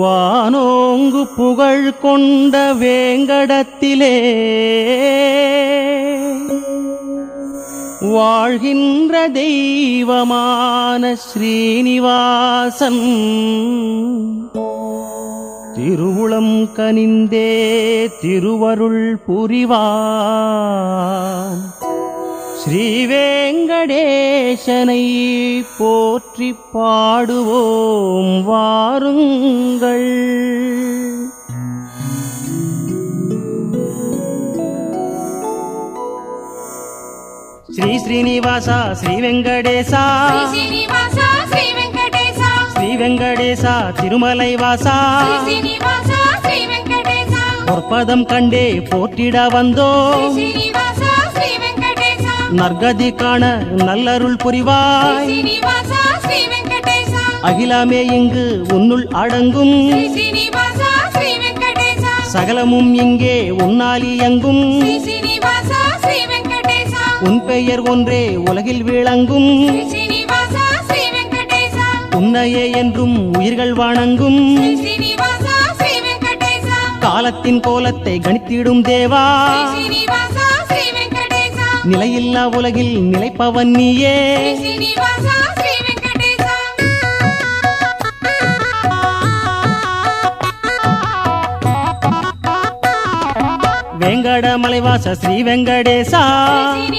வானோங்கு புகழ் கொண்ட வேங்கடத்திலே வாழ்கின்ற தெய்வமான ஸ்ரீனிவாசன் திருவுளம் கனிந்தே திருவருள் புரிவான். ஸ்ரீவேங்கடேசனை போற்றி பாடுவோம் வாருங்கள். ஸ்ரீ ஸ்ரீனிவாசா ஸ்ரீ வெங்கடேசா ஸ்ரீ வெங்கடேசா திருமலை வாசா பொற்பதம் கண்டே போற்றிட வந்தோம். நற்கதி காண நல்லருள் புரிவாய். அகிலமே இங்கு உன்னுள் அடங்கும். சகலமும் இங்கே உன்னால் இயங்கும். உன் பெயர் ஒன்றே உலகில் விளங்கும். உன்னையே என்றும் உயிர்கள் வணங்கும். காலத்தின் கோலத்தை கணித்திடும் தேவா. நிலையில்லா உலகில் நிலைப்பவன் நீயே. வேங்கட மலைவாச ஸ்ரீ வெங்கடேசா.